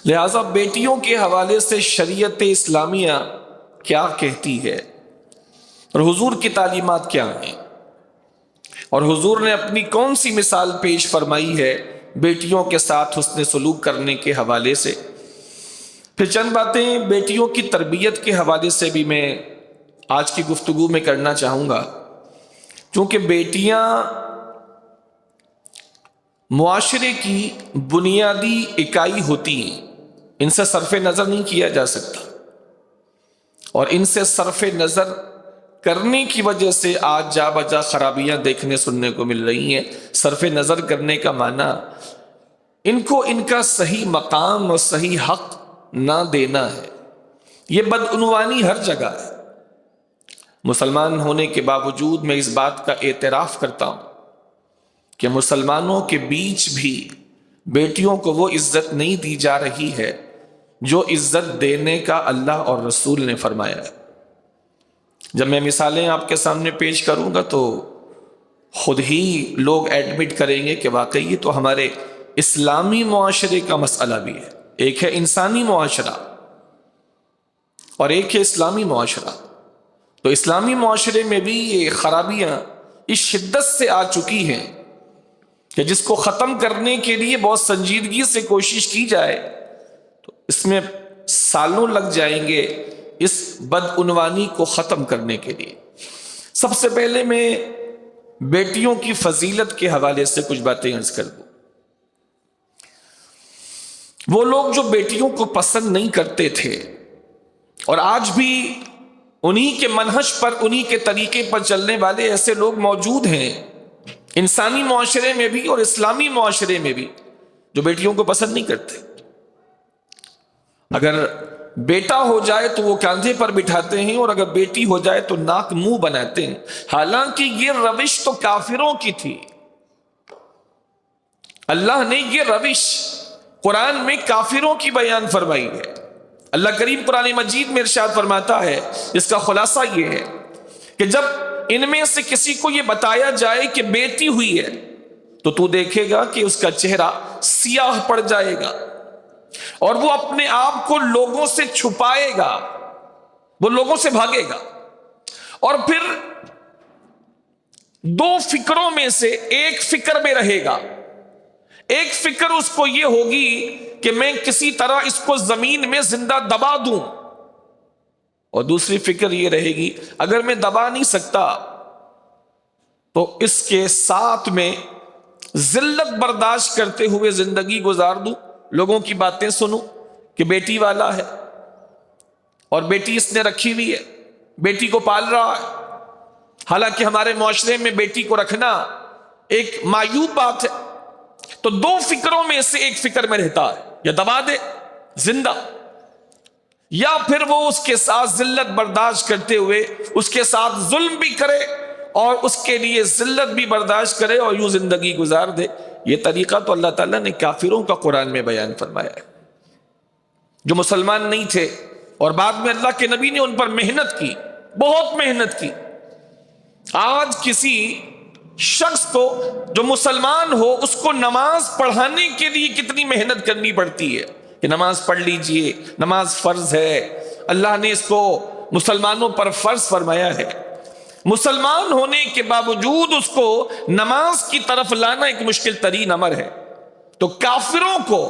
لہذا بیٹیوں کے حوالے سے شریعت اسلامیہ کیا کہتی ہے اور حضور کی تعلیمات کیا ہیں، اور حضور نے اپنی کون سی مثال پیش فرمائی ہے بیٹیوں کے ساتھ حسن سلوک کرنے کے حوالے سے۔ پھر چند باتیں بیٹیوں کی تربیت کے حوالے سے بھی میں آج کی گفتگو میں کرنا چاہوں گا، کیونکہ بیٹیاں معاشرے کی بنیادی اکائی ہوتی ہیں، ان سے صرف نظر نہیں کیا جا سکتا، اور ان سے صرف نظر کرنے کی وجہ سے آج جا بجا خرابیاں دیکھنے سننے کو مل رہی ہیں۔ صرف نظر کرنے کا معنی ان کو ان کا صحیح مقام اور صحیح حق نہ دینا ہے۔ یہ بدعنوانی ہر جگہ ہے۔ مسلمان ہونے کے باوجود میں اس بات کا اعتراف کرتا ہوں کہ مسلمانوں کے بیچ بھی بیٹیوں کو وہ عزت نہیں دی جا رہی ہے جو عزت دینے کا اللہ اور رسول نے فرمایا ہے۔ جب میں مثالیں آپ کے سامنے پیش کروں گا تو خود ہی لوگ ایڈمٹ کریں گے کہ واقعی یہ تو ہمارے اسلامی معاشرے کا مسئلہ بھی ہے۔ ایک ہے انسانی معاشرہ اور ایک ہے اسلامی معاشرہ۔ تو اسلامی معاشرے میں بھی یہ خرابیاں اس شدت سے آ چکی ہیں کہ جس کو ختم کرنے کے لیے بہت سنجیدگی سے کوشش کی جائے تو اس میں سالوں لگ جائیں گے اس بدعنوانی کو ختم کرنے کے لیے۔ سب سے پہلے میں بیٹیوں کی فضیلت کے حوالے سے کچھ باتیں عرض کر دوں۔ وہ لوگ جو بیٹیوں کو پسند نہیں کرتے تھے اور آج بھی انہی کے منہج پر انہی کے طریقے پر چلنے والے ایسے لوگ موجود ہیں انسانی معاشرے میں بھی اور اسلامی معاشرے میں بھی، جو بیٹیوں کو پسند نہیں کرتے۔ اگر بیٹا ہو جائے تو وہ کاندھے پر بٹھاتے ہیں، اور اگر بیٹی ہو جائے تو ناک منہ بناتے ہیں، حالانکہ یہ روش تو کافروں کی تھی۔ اللہ نے یہ روش قرآن میں کافروں کی بیان فرمائی ہے۔ اللہ کریم قرآن مجید میں ارشاد فرماتا ہے، اس کا خلاصہ یہ ہے کہ جب ان میں سے کسی کو یہ بتایا جائے کہ بیٹی ہوئی ہے تو تو دیکھے گا کہ اس کا چہرہ سیاہ پڑ جائے گا اور وہ اپنے آپ کو لوگوں سے چھپائے گا، وہ لوگوں سے بھاگے گا، اور پھر دو فکروں میں سے ایک فکر میں رہے گا۔ ایک فکر اس کو یہ ہوگی کہ میں کسی طرح اس کو زمین میں زندہ دبا دوں، اور دوسری فکر یہ رہے گی اگر میں دبا نہیں سکتا تو اس کے ساتھ میں ذلت برداشت کرتے ہوئے زندگی گزار دوں، لوگوں کی باتیں سنوں کہ بیٹی والا ہے اور بیٹی اس نے رکھی ہوئی ہے، بیٹی کو پال رہا ہے، حالانکہ ہمارے معاشرے میں بیٹی کو رکھنا ایک معیوب بات ہے۔ تو دو فکروں میں سے ایک فکر میں رہتا ہے، یا دبا دے زندہ، یا پھر وہ اس کے ساتھ ذلت برداشت کرتے ہوئے اس کے ساتھ ظلم بھی کرے اور اس کے لیے ذلت بھی برداشت کرے اور یوں زندگی گزار دے۔ یہ طریقہ تو اللہ تعالیٰ نے کافروں کا قرآن میں بیان فرمایا ہے، جو مسلمان نہیں تھے، اور بعد میں اللہ کے نبی نے ان پر محنت کی، بہت محنت کی۔ آج کسی شخص کو جو مسلمان ہو اس کو نماز پڑھانے کے لیے کتنی محنت کرنی پڑتی ہے کہ نماز پڑھ لیجئے، نماز فرض ہے، اللہ نے اس کو مسلمانوں پر فرض فرمایا ہے۔ مسلمان ہونے کے باوجود اس کو نماز کی طرف لانا ایک مشکل ترین امر ہے۔ تو کافروں کو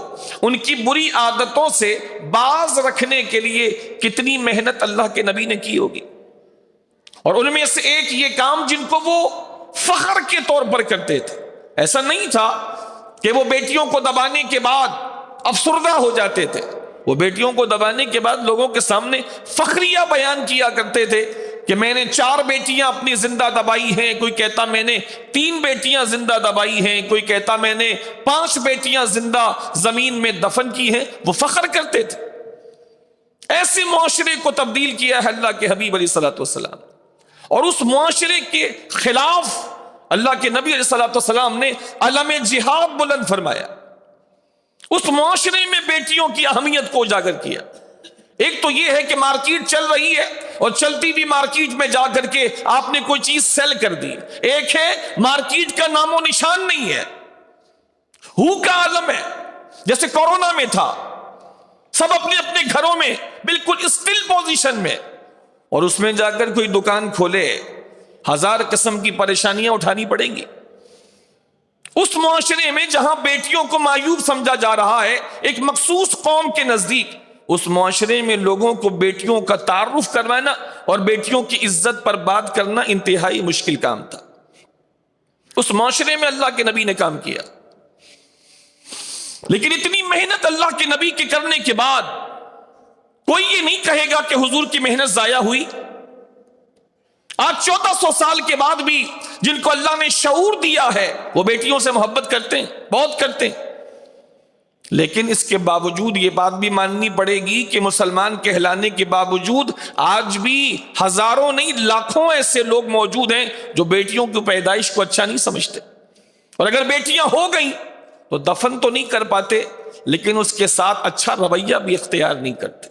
ان کی بری عادتوں سے باز رکھنے کے لیے کتنی محنت اللہ کے نبی نے کی ہوگی، اور ان میں سے ایک یہ کام جن کو وہ فخر کے طور پر کرتے تھے۔ ایسا نہیں تھا کہ وہ بیٹیوں کو دبانے کے بعد افسردہ ہو جاتے تھے، وہ بیٹیوں کو دبانے کے بعد لوگوں کے سامنے فخریہ بیان کیا کرتے تھے کہ میں نے 4 بیٹیاں اپنی زندہ دبائی ہیں، کوئی کہتا میں نے 3 بیٹیاں زندہ دبائی ہیں، کوئی کہتا میں نے 5 بیٹیاں زندہ زمین میں دفن کی ہیں۔ وہ فخر کرتے تھے۔ ایسے معاشرے کو تبدیل کیا ہے اللہ کے حبیب علیہ الصلوۃ والسلام، اور اس معاشرے کے خلاف اللہ کے نبی علیہ الصلوۃ والسلام نے علم جہاد بلند فرمایا، اس معاشرے میں بیٹیوں کی اہمیت کو اجاگر کیا۔ ایک تو یہ ہے کہ مارکیٹ چل رہی ہے اور چلتی بھی مارکیٹ میں جا کر کے آپ نے کوئی چیز سیل کر دی، ایک ہے مارکیٹ کا نام و نشان نہیں ہے، ہو کا عالم ہے، جیسے کورونا میں تھا سب اپنے اپنے گھروں میں بالکل اسٹل پوزیشن میں، اور اس میں جا کر کوئی دکان کھولے 1000 قسم کی پریشانیاں اٹھانی پڑیں گی۔ اس معاشرے میں جہاں بیٹیوں کو معیوب سمجھا جا رہا ہے ایک مخصوص قوم کے نزدیک، اس معاشرے میں لوگوں کو بیٹیوں کا تعارف کروانا اور بیٹیوں کی عزت پر بات کرنا انتہائی مشکل کام تھا۔ اس معاشرے میں اللہ کے نبی نے کام کیا، لیکن اتنی محنت اللہ کے نبی کے کرنے کے بعد کوئی یہ نہیں کہے گا کہ حضور کی محنت ضائع ہوئی۔ آج 1400 سال کے بعد بھی جن کو اللہ نے شعور دیا ہے وہ بیٹیوں سے محبت کرتے ہیں، بہت کرتے ہیں، لیکن اس کے باوجود یہ بات بھی ماننی پڑے گی کہ مسلمان کہلانے کے باوجود آج بھی ہزاروں نہیں لاکھوں ایسے لوگ موجود ہیں جو بیٹیوں کی پیدائش کو اچھا نہیں سمجھتے، اور اگر بیٹیاں ہو گئیں تو دفن تو نہیں کر پاتے لیکن اس کے ساتھ اچھا رویہ بھی اختیار نہیں کرتے۔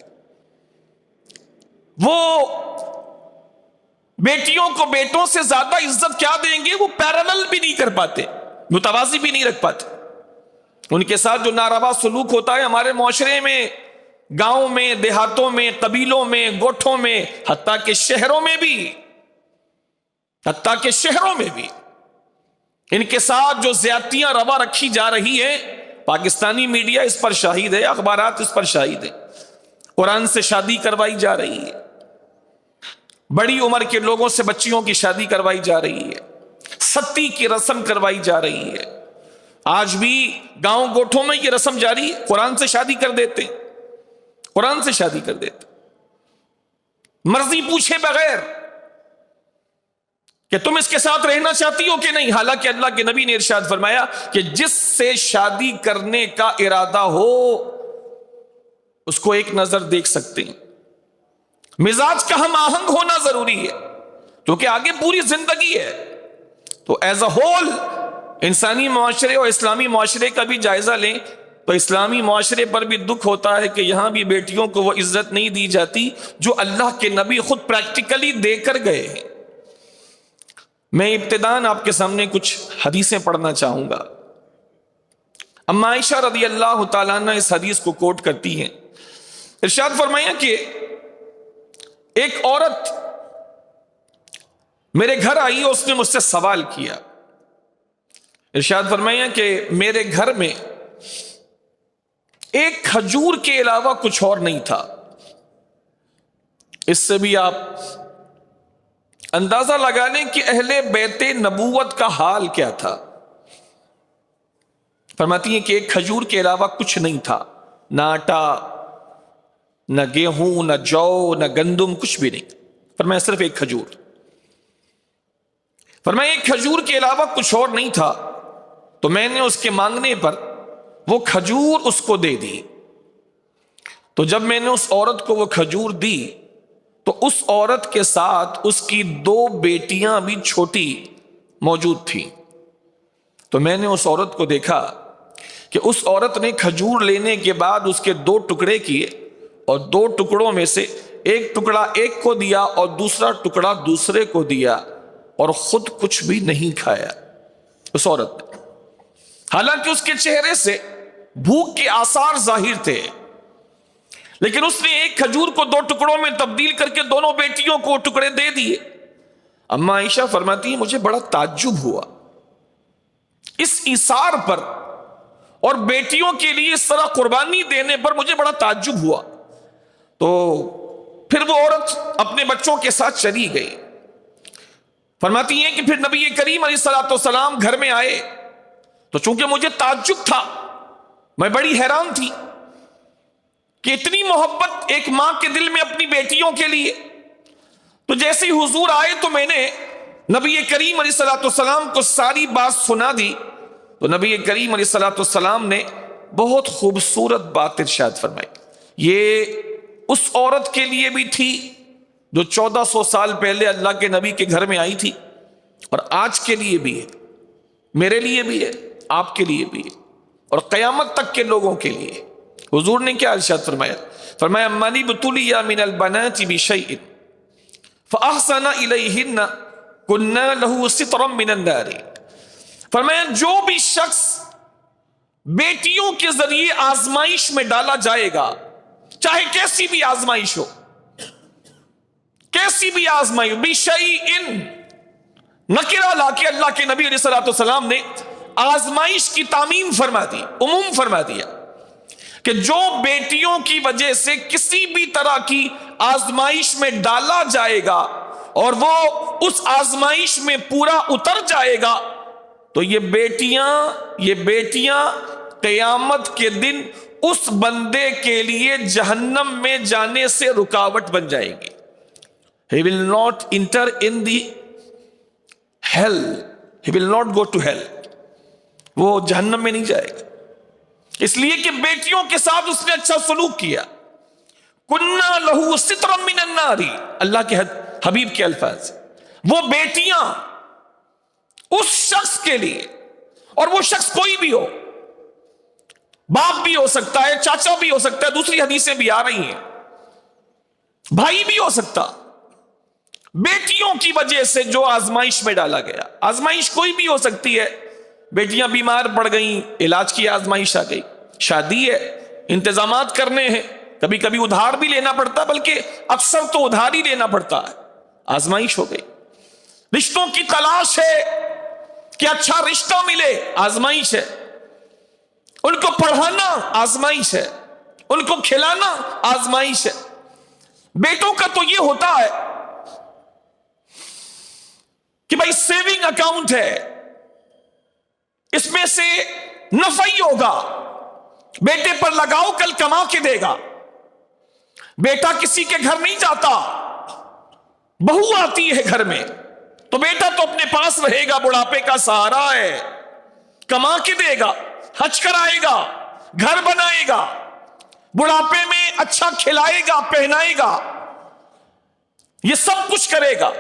وہ بیٹیوں کو بیٹوں سے زیادہ عزت کیا دیں گے، وہ پیرالل بھی نہیں کر پاتے، متوازی بھی نہیں رکھ پاتے۔ ان کے ساتھ جو ناروا سلوک ہوتا ہے ہمارے معاشرے میں، گاؤں میں، دیہاتوں میں، قبیلوں میں، گوٹھوں میں، حتیٰ کہ شہروں میں بھی ان کے ساتھ جو زیادتیاں روا رکھی جا رہی ہیں، پاکستانی میڈیا اس پر شاہد ہے، اخبارات اس پر شاہد ہیں۔ قرآن سے شادی کروائی جا رہی ہے، بڑی عمر کے لوگوں سے بچیوں کی شادی کروائی جا رہی ہے، ستی کی رسم کروائی جا رہی ہے۔ آج بھی گاؤں گوٹھوں میں یہ رسم جاری ہے، قرآن سے شادی کر دیتے، قرآن سے شادی کر دیتے، مرضی پوچھے بغیر کہ تم اس کے ساتھ رہنا چاہتی ہو کہ نہیں، حالانکہ اللہ کے نبی نے ارشاد فرمایا کہ جس سے شادی کرنے کا ارادہ ہو اس کو ایک نظر دیکھ سکتے ہیں، مزاج کا ہم آہنگ ہونا ضروری ہے کیونکہ آگے پوری زندگی ہے۔ تو ایز اے ہول انسانی معاشرے اور اسلامی معاشرے کا بھی جائزہ لیں تو اسلامی معاشرے پر بھی دکھ ہوتا ہے کہ یہاں بھی بیٹیوں کو وہ عزت نہیں دی جاتی جو اللہ کے نبی خود پریکٹیکلی دے کر گئے ہیں۔ میں ابتداً آپ کے سامنے کچھ حدیثیں پڑھنا چاہوں گا۔ اما عائشہ رضی اللہ تعالیٰ عنہ اس حدیث کو کوٹ کرتی ہیں، ارشاد فرمایا کہ ایک عورت میرے گھر آئی اور اس نے مجھ سے سوال کیا، ارشاد فرمایا کہ میرے گھر میں ایک کھجور کے علاوہ کچھ اور نہیں تھا۔ اس سے بھی آپ اندازہ لگا لیں کہ اہل بیت نبوت کا حال کیا تھا۔ فرماتی ہیں کہ ایک کھجور کے علاوہ کچھ نہیں تھا، نہ آٹا، نہ گیہوں، نہ جو، نہ گندم، کچھ بھی نہیں۔ فرمایا صرف ایک کھجور۔ فرمایا ایک کھجور کے علاوہ کچھ اور نہیں تھا، تو میں نے اس کے مانگنے پر وہ کھجور اس کو دے دی۔ تو جب میں نے اس عورت کو وہ کھجور دی تو اس عورت کے ساتھ اس کی 2 بیٹیاں بھی چھوٹی موجود تھیں۔ تو میں نے اس عورت کو دیکھا کہ اس عورت نے کھجور لینے کے بعد اس کے 2 ٹکڑے کیے اور 2 ٹکڑوں میں سے ایک ٹکڑا ایک کو دیا اور دوسرا ٹکڑا دوسرے کو دیا اور خود کچھ بھی نہیں کھایا اس عورت نے، حالانکہ اس کے چہرے سے بھوک کے آثار ظاہر تھے، لیکن اس نے ایک کھجور کو 2 ٹکڑوں میں تبدیل کر کے دونوں بیٹیوں کو ٹکڑے دے دیے۔ اما عائشہ فرماتی ہیں مجھے بڑا تعجب ہوا اس ایثار پر اور بیٹیوں کے لیے اس طرح قربانی دینے پر، مجھے بڑا تعجب ہوا۔ تو پھر وہ عورت اپنے بچوں کے ساتھ چلی گئی۔ فرماتی ہیں کہ پھر نبی کریم علیہ الصلوۃ والسلام گھر میں آئے تو چونکہ مجھے تعجب تھا، میں بڑی حیران تھی کہ اتنی محبت ایک ماں کے دل میں اپنی بیٹیوں کے لیے۔ تو جیسے ہی حضور آئے تو میں نے نبی کریم علیہ الصلوۃ والسلام کو ساری بات سنا دی، تو نبی کریم علیہ الصلوۃ والسلام نے بہت خوبصورت بات ارشاد فرمائی۔ یہ اس عورت کے لیے بھی تھی جو 1400 سال پہلے اللہ کے نبی کے گھر میں آئی تھی، اور آج کے لیے بھی ہے، میرے لیے بھی ہے، آپ کے لیے بھی ہے، اور قیامت تک کے لوگوں کے لیے۔ حضور نے کیا ارشاد فرمایا؟ فرمایا من ابتلی من البنات بشیء فاحسن الیہن کنا لہ سترا من النار۔ فرمایا جو بھی شخص بیٹیوں کے ذریعے آزمائش میں ڈالا جائے گا چاہے کیسی بھی آزمائش ہو، کیسی بھی آزمائش بِشَيْءٍ نکرہ لا کے اللہ کے نبی علیہ الصلوۃ والسلام نے آزمائش کی تعمیم فرما دی، عموم فرما دیا کہ جو بیٹیوں کی وجہ سے کسی بھی طرح کی آزمائش میں ڈالا جائے گا اور وہ اس آزمائش میں پورا اتر جائے گا تو یہ بیٹیاں قیامت کے دن اس بندے کے لیے جہنم میں جانے سے رکاوٹ بن جائیں گی. He will not enter in the hell. He will not go to hell. وہ جہنم میں نہیں جائے گا، اس لیے کہ بیٹیوں کے ساتھ اس نے اچھا سلوک کیا. کُنَّا لَهُ سِتْرًا مِّنَ النَّارِ، اللہ کے حبیب کے الفاظ. وہ بیٹیاں اس شخص کے لیے، اور وہ شخص کوئی بھی ہو، باپ بھی ہو سکتا ہے، چاچا بھی ہو سکتا ہے، دوسری حدیثیں بھی آ رہی ہیں، بھائی بھی ہو سکتا. بیٹیوں کی وجہ سے جو آزمائش میں ڈالا گیا، آزمائش کوئی بھی ہو سکتی ہے. بیٹیاں بیمار پڑ گئیں، علاج کی آزمائش آ گئی. شادی ہے، انتظامات کرنے ہیں، کبھی کبھی ادھار بھی لینا پڑتا، بلکہ اکثر تو ادھار ہی لینا پڑتا ہے، آزمائش ہو گئی. رشتوں کی تلاش ہے کہ اچھا رشتہ ملے، آزمائش ہے. ان کو پڑھانا آزمائش ہے، ان کو کھلانا آزمائش ہے. بیٹوں کا تو یہ ہوتا ہے کہ بھائی سیونگ اکاؤنٹ ہے، اس میں سے نفع ہی ہوگا، بیٹے پر لگاؤ کل کما کے دے گا. بیٹا کسی کے گھر نہیں جاتا، بہو آتی ہے گھر میں تو بیٹا تو اپنے پاس رہے گا، بڑھاپے کا سہارا ہے، کما کے دے گا، حج کرائے گا، گھر بنائے گا، بڑھاپے میں اچھا کھلائے گا، پہنائے گا، یہ سب کچھ کرے گا.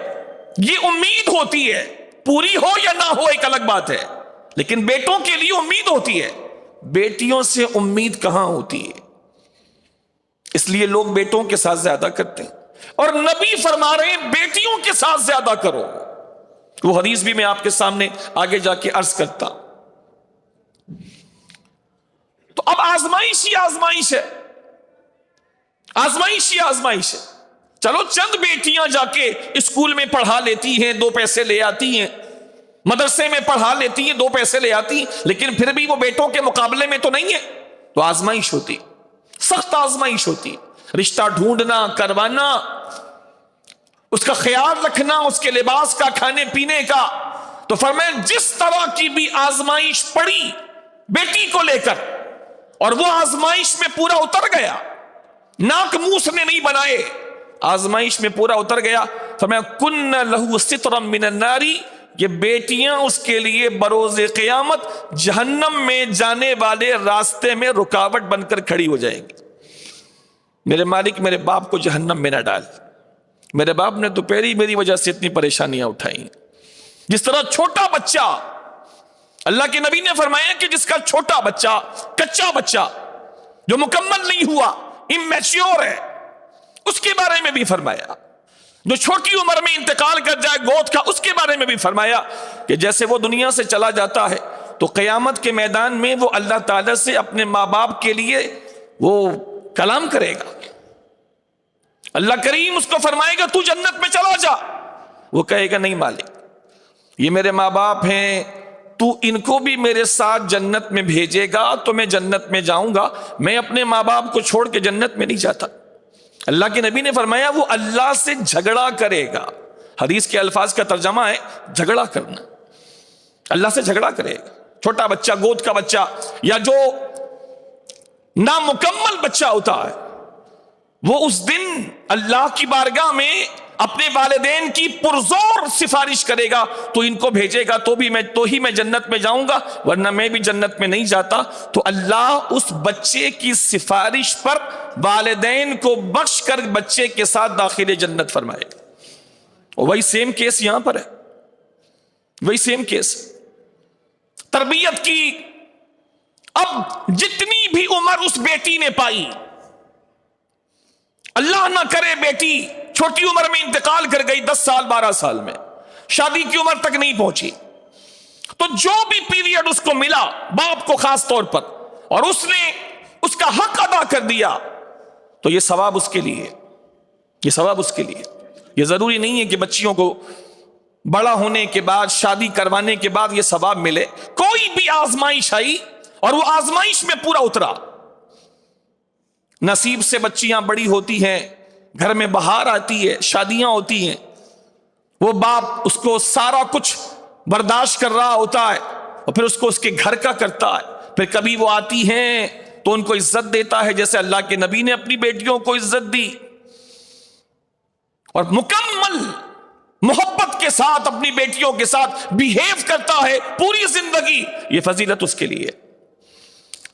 یہ امید ہوتی ہے، پوری ہو یا نہ ہو ایک الگ بات ہے، لیکن بیٹوں کے لیے امید ہوتی ہے. بیٹیوں سے امید کہاں ہوتی ہے؟ اس لیے لوگ بیٹوں کے ساتھ زیادہ کرتے ہیں، اور نبی فرما رہے ہیں بیٹیوں کے ساتھ زیادہ کرو. وہ حدیث بھی میں آپ کے سامنے آگے جا کے عرض کرتا. تو اب آزمائش ہی آزمائش ہے، آزمائش ہی آزمائش ہے. چلو چند بیٹیاں جا کے اسکول میں پڑھا لیتی ہیں، 2 پیسے لے آتی ہیں، مدرسے میں پڑھا لیتی ہیں، 2 پیسے لے آتی ہیں، لیکن پھر بھی وہ بیٹوں کے مقابلے میں تو نہیں ہے. تو آزمائش ہوتی، سخت آزمائش ہوتی. رشتہ ڈھونڈنا، کروانا، اس کا خیال رکھنا، اس کے لباس کا، کھانے پینے کا. تو فرمایا جس طرح کی بھی آزمائش پڑی بیٹی کو لے کر اور وہ آزمائش میں پورا اتر گیا، ناک منہ اس نے نہیں بنائے، آزمائش میں پورا اتر گیا، فرمایا کن لہو سترا من النار، یہ بیٹیاں اس کے لیے بروز قیامت جہنم میں جانے والے راستے میں رکاوٹ بن کر کھڑی ہو جائیں گی. میرے مالک میرے باپ کو جہنم میں نہ ڈال. میرے باپ نے تو پہلی میری وجہ سے اتنی پریشانیاں اٹھائی. جس طرح چھوٹا بچہ، اللہ کے نبی نے فرمایا کہ جس کا چھوٹا بچہ، کچا بچہ جو مکمل نہیں ہوا، امیچیور ہے، اس کے بارے میں بھی فرمایا. جو چھوٹی عمر میں انتقال کر جائے گود کا، اس کے بارے میں بھی فرمایا کہ جیسے وہ دنیا سے چلا جاتا ہے تو قیامت کے میدان میں وہ اللہ تعالی سے اپنے ماں باپ کے لیے وہ کلام کرے گا. اللہ کریم اس کو فرمائے گا تو جنت میں چلا جا. وہ کہے گا نہیں مالک، یہ میرے ماں باپ ہیں، تو ان کو بھی میرے ساتھ جنت میں بھیجے گا تو میں جنت میں جاؤں گا، میں اپنے ماں باپ کو چھوڑ کے جنت میں نہیں جاتا. اللہ کے نبی نے فرمایا وہ اللہ سے جھگڑا کرے گا. حدیث کے الفاظ کا ترجمہ ہے جھگڑا کرنا، اللہ سے جھگڑا کرے گا. چھوٹا بچہ، گود کا بچہ، یا جو نامکمل بچہ ہوتا ہے، وہ اس دن اللہ کی بارگاہ میں اپنے والدین کی پرزور سفارش کرے گا تو ان کو بھیجے گا تو ہی میں جنت میں جاؤں گا، ورنہ میں بھی جنت میں نہیں جاتا. تو اللہ اس بچے کی سفارش پر والدین کو بخش کر بچے کے ساتھ داخل جنت فرمائے گا. اور وہی سیم کیس یہاں پر ہے، وہی سیم کیس تربیت کی. اب جتنی بھی عمر اس بیٹی نے پائی، اللہ نہ کرے بیٹی چھوٹی عمر میں انتقال کر گئی، 10 سال 12 سال میں، شادی کی عمر تک نہیں پہنچی، تو جو بھی پیریڈ اس کو ملا باپ کو خاص طور پر، اور اس نے اس کا حق ادا کر دیا، تو یہ ثواب اس کے لیے، یہ ثواب اس کے لیے۔ یہ ضروری نہیں ہے کہ بچیوں کو بڑا ہونے کے بعد، شادی کروانے کے بعد یہ ثواب ملے۔ کوئی بھی آزمائش آئی اور وہ آزمائش میں پورا اترا، نصیب سے بچیاں بڑی ہوتی ہیں، گھر میں بہار آتی ہے، شادیاں ہوتی ہیں، وہ باپ اس کو سارا کچھ برداشت کر رہا ہوتا ہے اور پھر اس کو اس کے گھر کا کرتا ہے۔ پھر کبھی وہ آتی ہیں تو ان کو عزت دیتا ہے، جیسے اللہ کے نبی نے اپنی بیٹیوں کو عزت دی، اور مکمل محبت کے ساتھ اپنی بیٹیوں کے ساتھ بیہیو کرتا ہے پوری زندگی۔ یہ فضیلت اس کے لیے۔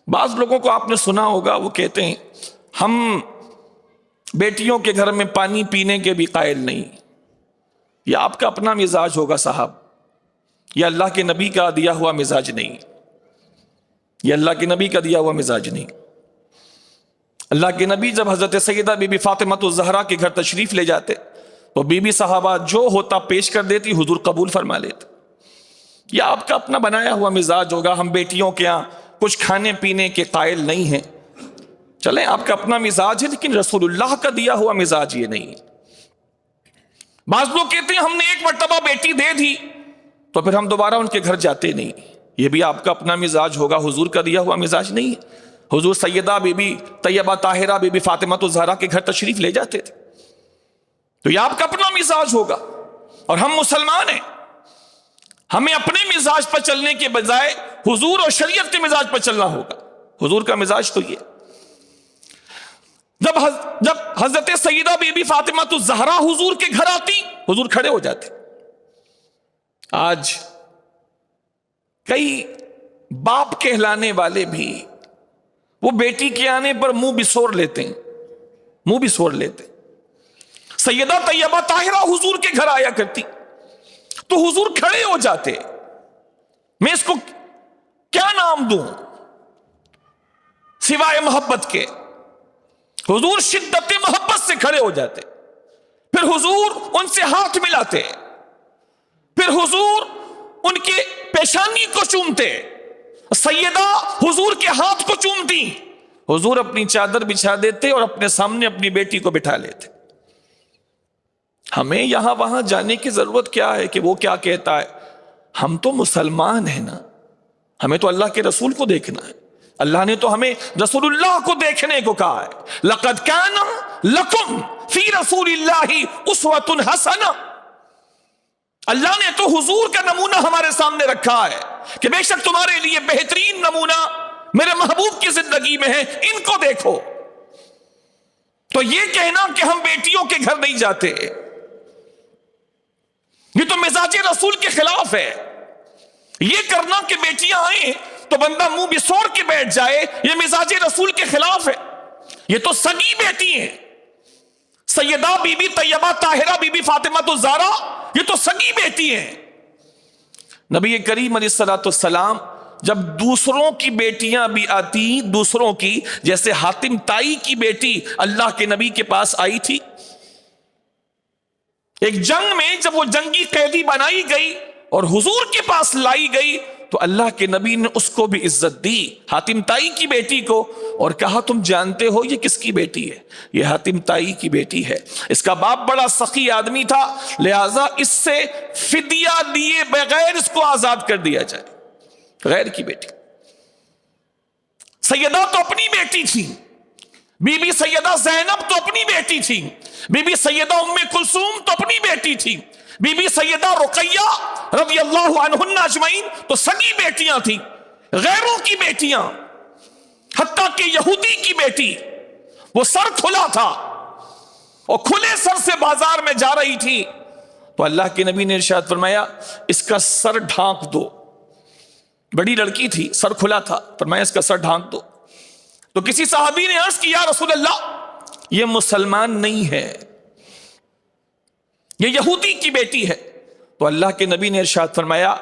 بعض لوگوں کو آپ نے سنا ہوگا، وہ کہتے ہیں ہم بیٹیوں کے گھر میں پانی پینے کے بھی قائل نہیں۔ یہ آپ کا اپنا مزاج ہوگا صاحب، یہ اللہ کے نبی کا دیا ہوا مزاج نہیں، یہ اللہ کے نبی کا دیا ہوا مزاج نہیں۔ اللہ کے نبی جب حضرت سیدہ بی بی فاطمہ الزہرا کے گھر تشریف لے جاتے تو بی بی صحابہ جو ہوتا پیش کر دیتی، حضور قبول فرما لیتے۔ یہ آپ کا اپنا بنایا ہوا مزاج ہوگا، ہم بیٹیوں کے یہاں کچھ کھانے پینے کے قائل نہیں ہیں۔ چلیں، آپ کا اپنا مزاج ہے، لیکن رسول اللہ کا دیا ہوا مزاج یہ نہیں ہے۔ بعض لوگ کہتے ہیں ہم نے ایک مرتبہ بیٹی دے دی تو پھر ہم دوبارہ ان کے گھر جاتے نہیں۔ یہ بھی آپ کا اپنا مزاج ہوگا، حضور کا دیا ہوا مزاج نہیں ہے۔ حضور سیدہ بی بی طیبہ طاہرہ بی بی فاطمہ الزہرا کے گھر تشریف لے جاتے تھے، تو یہ آپ کا اپنا مزاج ہوگا۔ اور ہم مسلمان ہیں، ہمیں اپنے مزاج پر چلنے کے بجائے حضور اور شریعت کے مزاج پر چلنا ہوگا۔ حضور کا مزاج تو یہ، جب حضرت سیدہ بی بی فاطمہ الزہرا حضور کے گھر آتی، حضور کھڑے ہو جاتے۔ آج کئی باپ کہلانے والے بھی وہ بیٹی کے آنے پر منہ بسور لیتے ہیں، منہ بسور لیتے ہیں۔ سیدہ طیبہ طاہرہ حضور کے گھر آیا کرتی تو حضور کھڑے ہو جاتے۔ میں اس کو کیا نام دوں سوائے محبت کے؟ حضور شدت محبت سے کھڑے ہو جاتے، پھر حضور ان سے ہاتھ ملاتے، پھر حضور ان کے پیشانی کو چومتے، سیدہ حضور کے ہاتھ کو چومتی، حضور اپنی چادر بچھا دیتے اور اپنے سامنے اپنی بیٹی کو بٹھا لیتے۔ ہمیں یہاں وہاں جانے کی ضرورت کیا ہے کہ وہ کیا کہتا ہے؟ ہم تو مسلمان ہیں نا، ہمیں تو اللہ کے رسول کو دیکھنا ہے۔ اللہ نے تو ہمیں رسول اللہ کو دیکھنے کو کہا ہے، لَقَدْ كَانَ لَكُمْ فِي رَسُولِ اللَّهِ أُسْوَةٌ حَسَنَةٌ۔ اللہ نے تو حضور کا نمونہ ہمارے سامنے رکھا ہے کہ بے شک تمہارے لیے بہترین نمونہ میرے محبوب کی زندگی میں ہے، ان کو دیکھو۔ تو یہ کہنا کہ ہم بیٹیوں کے گھر نہیں جاتے، یہ تو مزاج رسول کے خلاف ہے۔ یہ کرنا کہ بیٹیاں آئیں تو بندہ منہ بسور کے بیٹھ جائے، یہ مزاج رسول کے خلاف ہے۔ یہ تو سگی بیٹی ہیں، سیدہ بی بی طیبہ طاہرہ بی بی فاطمہ الزہرا، یہ تو سگی بیٹی ہیں۔ نبی کریم علیہ السلام جب دوسروں کی بیٹیاں بھی آتی، دوسروں کی، جیسے حاتم تائی کی بیٹی اللہ کے نبی کے پاس آئی تھی ایک جنگ میں، جب وہ جنگی قیدی بنائی گئی اور حضور کے پاس لائی گئی تو اللہ کے نبی نے اس کو بھی عزت دی، حاتم تائی کی بیٹی کو، اور کہا تم جانتے ہو یہ کس کی بیٹی ہے؟ یہ حاتم تائی کی بیٹی ہے، اس کا باپ بڑا سخی آدمی تھا، لہذا اس سے فدیہ دیے بغیر اس کو آزاد کر دیا جائے۔ غیر کی بیٹی، سیدہ تو اپنی بیٹی تھی، بی بی سیدہ زینب تو اپنی بیٹی تھی، بی بی سیدہ ام کلثوم تو اپنی بیٹی تھی، بی بی سیدہ رقیہ رضی اللہ عنہن اجمعین تو سگی بیٹیاں تھیں۔ غیروں کی بیٹیاں، حتیٰ کہ یہودی کی بیٹی، وہ سر کھلا تھا اور کھلے سر سے بازار میں جا رہی تھی تو اللہ کے نبی نے ارشاد فرمایا اس کا سر ڈھانک دو۔ بڑی لڑکی تھی، سر کھلا تھا، فرمایا اس کا سر ڈھانک دو۔ تو کسی صحابی نے عرض کیا رسول اللہ یہ مسلمان نہیں ہے، یہ یہودی کی بیٹی ہے۔ تو اللہ کے نبی نے ارشاد فرمایا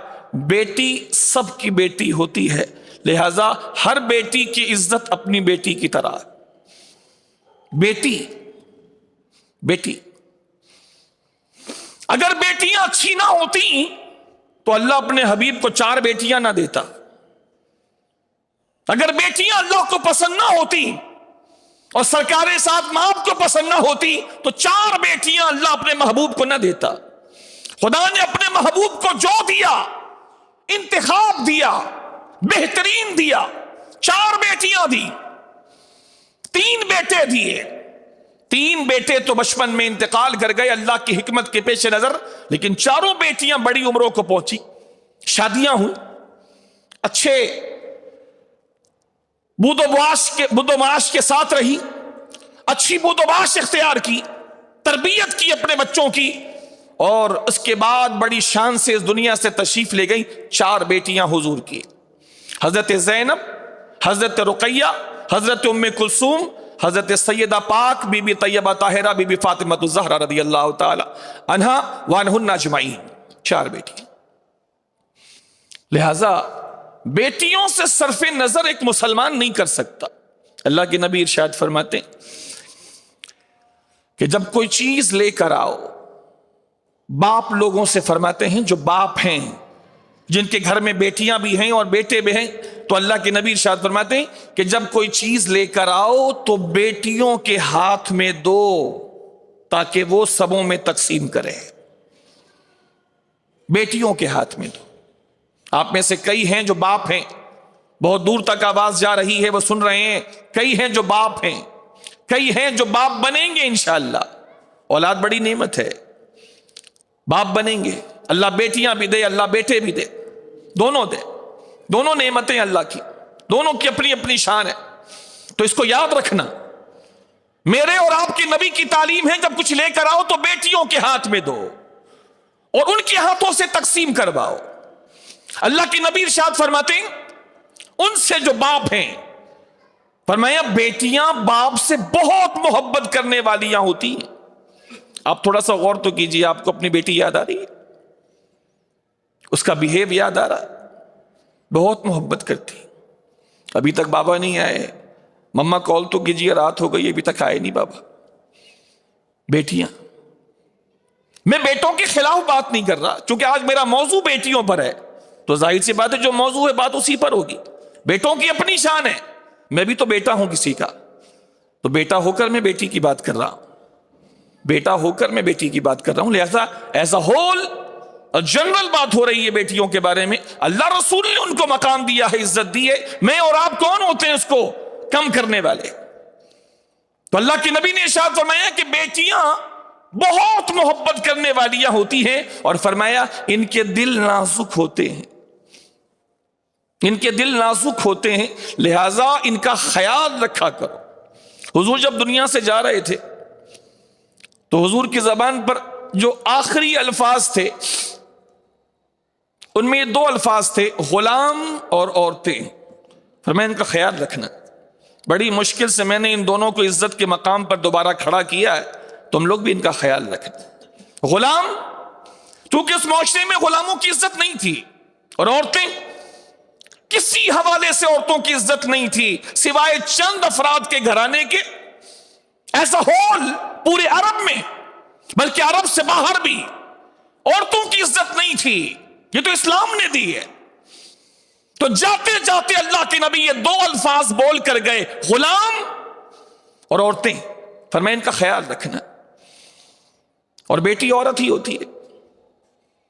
بیٹی سب کی بیٹی ہوتی ہے، لہذا ہر بیٹی کی عزت اپنی بیٹی کی طرح۔ بیٹی بیٹی اگر بیٹیاں اچھی نہ ہوتی تو اللہ اپنے حبیب کو 4 بیٹیاں نہ دیتا۔ اگر بیٹیاں اللہ کو پسند نہ ہوتی اور سرکار ساتھ ماں کو پسند نہ ہوتی تو 4 بیٹیاں اللہ اپنے محبوب کو نہ دیتا. خدا نے اپنے محبوب کو جو دیا، انتخاب دیا، بہترین دیا. 4 بیٹیاں دی، 3 بیٹے دیے. 3 بیٹے تو بچپن میں انتقال کر گئے اللہ کی حکمت کے پیش نظر، لیکن 4 بیٹیاں بڑی عمروں کو پہنچی، شادیاں ہوئی، اچھے بود و معاش کے ساتھ رہی، اچھی بود و معاش اختیار کی، تربیت کی اپنے بچوں کی، اور اس کے بعد بڑی شان سے اس دنیا سے تشریف لے گئی. 4 بیٹیاں حضور کی، حضرت زینب، حضرت رقیہ، حضرت ام کلثوم، حضرت سیدہ پاک بی بی طیبہ طاہرہ بی بی فاطمہ الزہرا رضی اللہ تعالی عنہا وعنہن اجمعین. 4 بیٹی. لہذا بیٹیوں سے صرف نظر ایک مسلمان نہیں کر سکتا. اللہ کے نبی ارشاد فرماتے ہیں کہ جب کوئی چیز لے کر آؤ، باپ لوگوں سے فرماتے ہیں جو باپ ہیں، جن کے گھر میں بیٹیاں بھی ہیں اور بیٹے بھی ہیں، تو اللہ کے نبی ارشاد فرماتے ہیں کہ جب کوئی چیز لے کر آؤ تو بیٹیوں کے ہاتھ میں دو تاکہ وہ سبوں میں تقسیم کرے. بیٹیوں کے ہاتھ میں دو. آپ میں سے کئی ہیں جو باپ ہیں، بہت دور تک آواز جا رہی ہے، وہ سن رہے ہیں. کئی ہیں جو باپ ہیں، کئی ہیں جو باپ بنیں گے انشاءاللہ. اولاد بڑی نعمت ہے، باپ بنیں گے. اللہ بیٹیاں بھی دے، اللہ بیٹے بھی دے، دونوں دے. دونوں نعمتیں اللہ کی، دونوں کی اپنی اپنی شان ہے. تو اس کو یاد رکھنا. میرے اور آپ کی نبی کی تعلیم ہے جب کچھ لے کر آؤ تو بیٹیوں کے ہاتھ میں دو اور ان کے ہاتھوں سے تقسیم کرواؤ. اللہ کی نبی ارشاد فرماتے ہیں ان سے جو باپ ہیں، فرمایا بیٹیاں باپ سے بہت محبت کرنے والیاں ہوتی ہیں. آپ تھوڑا سا غور تو کیجئے، آپ کو اپنی بیٹی یاد آ رہی ہے؟ اس کا بیہیو یاد آ رہا ہے؟ بہت محبت کرتی. ابھی تک بابا نہیں آئے. مما کال تو کیجئے، رات ہو گئی ابھی تک آئے نہیں بابا. بیٹیاں، میں بیٹوں کے خلاف بات نہیں کر رہا، چونکہ آج میرا موضوع بیٹیوں پر ہے تو ظاہر سی بات ہے جو موضوع ہے بات اسی پر ہوگی. بیٹوں کی اپنی شان ہے. میں بھی تو بیٹا ہوں کسی کا، تو بیٹا ہو کر میں بیٹی کی بات کر رہا ہوں، بیٹا ہو کر میں بیٹی کی بات کر رہا ہوں. لہذا ایز اے ہول جنرل بات ہو رہی ہے بیٹیوں کے بارے میں. اللہ رسول نے ان کو مقام دیا ہے، عزت دی ہے. میں اور آپ کون ہوتے ہیں اس کو کم کرنے والے؟ تو اللہ کے نبی نے ارشاد فرمایا کہ بیٹیاں بہت محبت کرنے والیاں ہوتی ہیں، اور فرمایا ان کے دل نازک ہوتے ہیں، ان کے دل نازک ہوتے ہیں، لہذا ان کا خیال رکھا کرو. حضور جب دنیا سے جا رہے تھے تو حضور کی زبان پر جو آخری الفاظ تھے ان میں 2 الفاظ تھے، غلام اور عورتیں. فرمایا ان کا خیال رکھنا. بڑی مشکل سے میں نے ان دونوں کو عزت کے مقام پر دوبارہ کھڑا کیا ہے، تم لوگ بھی ان کا خیال رکھنا. غلام، کیونکہ اس معاشرے میں غلاموں کی عزت نہیں تھی، اور عورتیں، کسی حوالے سے عورتوں کی عزت نہیں تھی سوائے چند افراد کے گھرانے کے. ایسا ہول پورے عرب میں، بلکہ عرب سے باہر بھی عورتوں کی عزت نہیں تھی. یہ تو اسلام نے دی ہے. تو جاتے جاتے اللہ کے نبی یہ 2 الفاظ بول کر گئے، غلام اور عورتیں. فرمایا ان کا خیال رکھنا. اور بیٹی عورت ہی ہوتی ہے،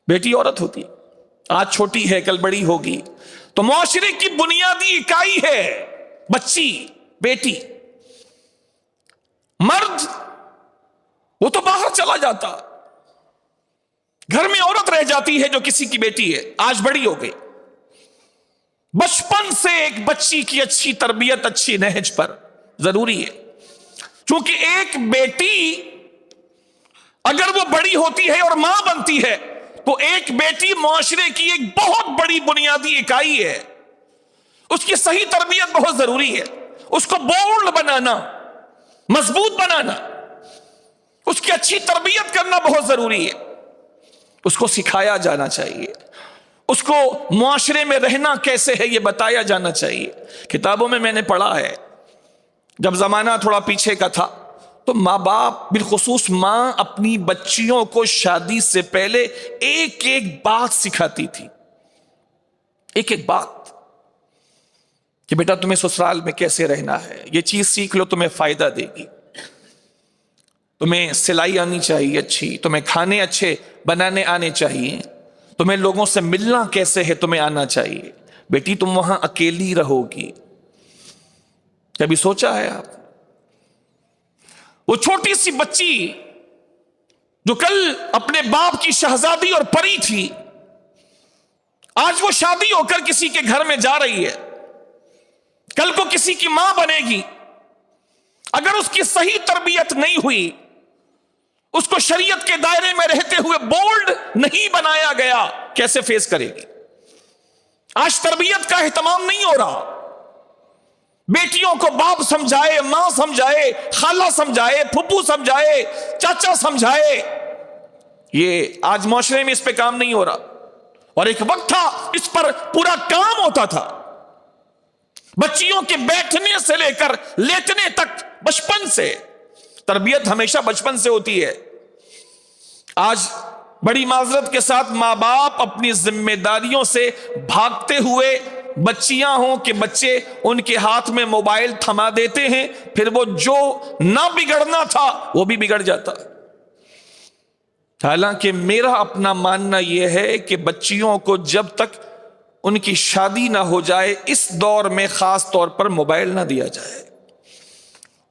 بیٹی عورت ہوتی ہے. آج چھوٹی ہے کل بڑی ہوگی. تو معاشرے کی بنیادی اکائی ہے بچی، بیٹی. مرد وہ تو باہر چلا جاتا، گھر میں عورت رہ جاتی ہے جو کسی کی بیٹی ہے. آج بڑی ہو گئی. بچپن سے ایک بچی کی اچھی تربیت، اچھی نہج پر ضروری ہے. چونکہ ایک بیٹی اگر وہ بڑی ہوتی ہے اور ماں بنتی ہے تو ایک بیٹی معاشرے کی ایک بہت بڑی بنیادی اکائی ہے. اس کی صحیح تربیت بہت ضروری ہے. اس کو بولڈ بنانا، مضبوط بنانا، اس کی اچھی تربیت کرنا بہت ضروری ہے. اس کو سکھایا جانا چاہیے، اس کو معاشرے میں رہنا کیسے ہے یہ بتایا جانا چاہیے. کتابوں میں نے پڑھا ہے جب زمانہ تھوڑا پیچھے کا تھا تو ماں باپ، بالخصوص ماں، اپنی بچیوں کو شادی سے پہلے ایک ایک بات سکھاتی تھی. ایک ایک بات کہ بیٹا تمہیں سسرال میں کیسے رہنا ہے، یہ چیز سیکھ لو، تمہیں فائدہ دے گی، تمہیں سلائی آنی چاہیے اچھی، تمہیں کھانے اچھے بنانے آنے چاہیے، تمہیں لوگوں سے ملنا کیسے ہے تمہیں آنا چاہیے، بیٹی تم وہاں اکیلی رہو گی۔ کبھی سوچا ہے آپ؟ وہ چھوٹی سی بچی جو کل اپنے باپ کی شہزادی اور پری تھی، آج وہ شادی ہو کر کسی کے گھر میں جا رہی ہے، کل کو کسی کی ماں بنے گی۔ اگر اس کی صحیح تربیت نہیں ہوئی، اس کو شریعت کے دائرے میں رہتے ہوئے بولڈ نہیں بنایا گیا، کیسے فیس کرے گی؟ آج تربیت کا اہتمام نہیں ہو رہا، بیٹیوں کو باپ سمجھائے، ماں سمجھائے، خالہ سمجھائے، پھپھو سمجھائے، چاچا سمجھائے، یہ آج معاشرے میں اس پہ کام نہیں ہو رہا۔ اور ایک وقت تھا اس پر پورا کام ہوتا تھا، بچیوں کے بیٹھنے سے لے کر لیٹنے تک بچپن سے، تربیت ہمیشہ بچپن سے ہوتی ہے۔ آج بڑی معذرت کے ساتھ ماں باپ اپنی ذمہ داریوں سے بھاگتے ہوئے، بچیاں ہوں کہ بچے، ان کے ہاتھ میں موبائل تھما دیتے ہیں، پھر وہ جو نہ بگڑنا تھا وہ بھی بگڑ جاتا۔ حالانکہ میرا اپنا ماننا یہ ہے کہ بچیوں کو جب تک ان کی شادی نہ ہو جائے، اس دور میں خاص طور پر موبائل نہ دیا جائے،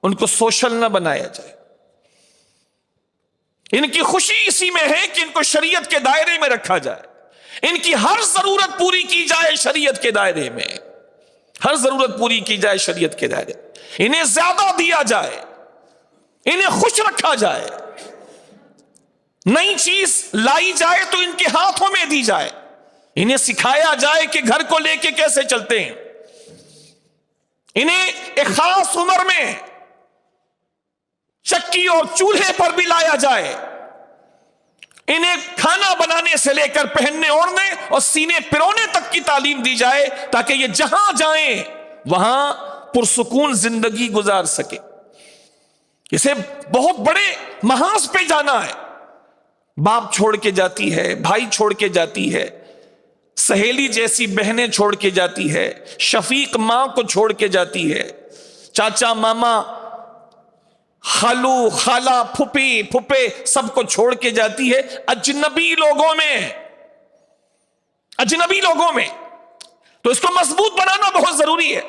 ان کو سوشل نہ بنایا جائے۔ ان کی خوشی اسی میں ہے کہ ان کو شریعت کے دائرے میں رکھا جائے، ان کی ہر ضرورت پوری کی جائے شریعت کے دائرے میں، ہر ضرورت پوری کی جائے شریعت کے دائرے میں، انہیں زیادہ دیا جائے، انہیں خوش رکھا جائے، نئی چیز لائی جائے تو ان کے ہاتھوں میں دی جائے، انہیں سکھایا جائے کہ گھر کو لے کے کیسے چلتے ہیں، انہیں ایک خاص عمر میں چکی اور چولہے پر بھی لایا جائے، انہیں کھانا بنانے سے لے کر پہننے اوڑھنے اور سینے پرونے تک کی تعلیم دی جائے، تاکہ یہ جہاں جائیں وہاں پرسکون زندگی گزار سکے۔ اسے بہت بڑے محاذ پہ جانا ہے، باپ چھوڑ کے جاتی ہے، بھائی چھوڑ کے جاتی ہے، سہیلی جیسی بہنیں چھوڑ کے جاتی ہے، شفیق ماں کو چھوڑ کے جاتی ہے، چاچا ماما خالو خالہ پھپھی پھپھے سب کو چھوڑ کے جاتی ہے، اجنبی لوگوں میں۔ تو اس کو مضبوط بنانا بہت ضروری ہے۔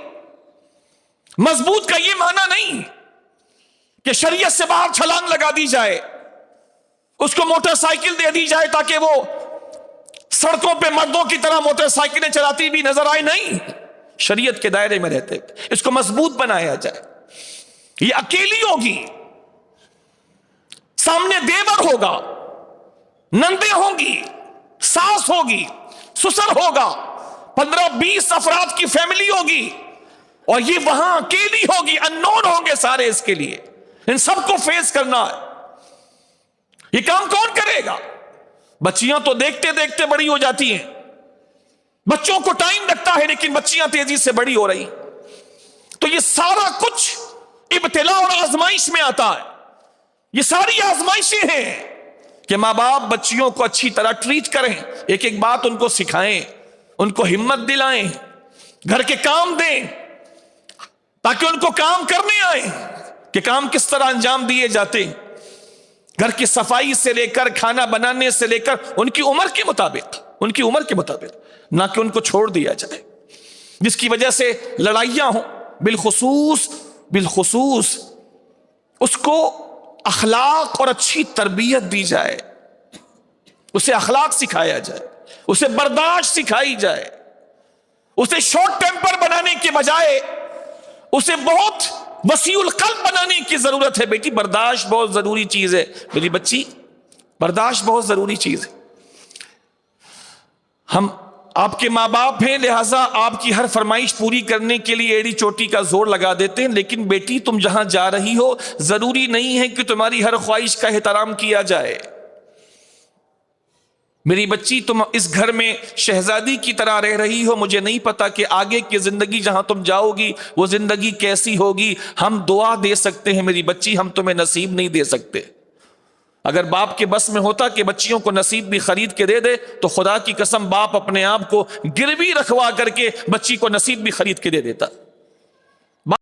مضبوط کا یہ معنی نہیں کہ شریعت سے باہر چھلانگ لگا دی جائے، اس کو موٹر سائیکل دے دی جائے تاکہ وہ سڑکوں پہ مردوں کی طرح موٹر سائیکلیں چلاتی بھی نظر آئے، نہیں، شریعت کے دائرے میں رہتے اس کو مضبوط بنایا جائے۔ یہ اکیلی ہوگی، سامنے دیور ہوگا، نندے ہوں گی، ساس ہوگی، سسر ہوگا، 15-20 افراد کی فیملی ہوگی، اور یہ وہاں اکیلی ہوگی، اننون ہوں گے سارے اس کے لیے، ان سب کو فیس کرنا ہے۔ یہ کام کون کرے گا؟ بچیاں تو دیکھتے دیکھتے بڑی ہو جاتی ہیں، بچوں کو ٹائم لگتا ہے، لیکن بچیاں تیزی سے بڑی ہو رہی، تو یہ سارا کچھ ابتلا اور آزمائش میں آتا ہے۔ یہ ساری آزمائشیں ہیں کہ ماں باپ بچیوں کو اچھی طرح ٹریٹ کریں، ایک ایک بات ان کو سکھائیں، ان کو ہمت دلائیں، گھر کے کام دیں تاکہ ان کو کام کرنے آئیں کہ کام کس طرح انجام دیے جاتے ہیں، گھر کی صفائی سے لے کر کھانا بنانے سے لے کر ان کی عمر کے مطابق، نہ کہ ان کو چھوڑ دیا جائے، جس کی وجہ سے لڑائیاں ہوں۔ بالخصوص اس کو اخلاق اور اچھی تربیت دی جائے، اسے اخلاق سکھایا جائے، اسے برداشت سکھائی جائے، اسے شارٹ ٹیمپر بنانے کے بجائے اسے بہت وسیع القلب بنانے کی ضرورت ہے۔ بیٹی برداشت بہت ضروری چیز ہے، میری بچی، برداشت بہت ضروری چیز ہے۔ ہم آپ کے ماں باپ ہیں، لہٰذا آپ کی ہر فرمائش پوری کرنے کے لیے ایڑی چوٹی کا زور لگا دیتے ہیں، لیکن بیٹی تم جہاں جا رہی ہو ضروری نہیں ہے کہ تمہاری ہر خواہش کا احترام کیا جائے۔ میری بچی تم اس گھر میں شہزادی کی طرح رہ رہی ہو، مجھے نہیں پتا کہ آگے کی زندگی جہاں تم جاؤ گی وہ زندگی کیسی ہوگی۔ ہم دعا دے سکتے ہیں میری بچی، ہم تمہیں نصیب نہیں دے سکتے۔ اگر باپ کے بس میں ہوتا کہ بچیوں کو نصیب بھی خرید کے دے دے تو خدا کی قسم باپ اپنے آپ کو گروی رکھوا کر کے بچی کو نصیب بھی خرید کے دے دیتا۔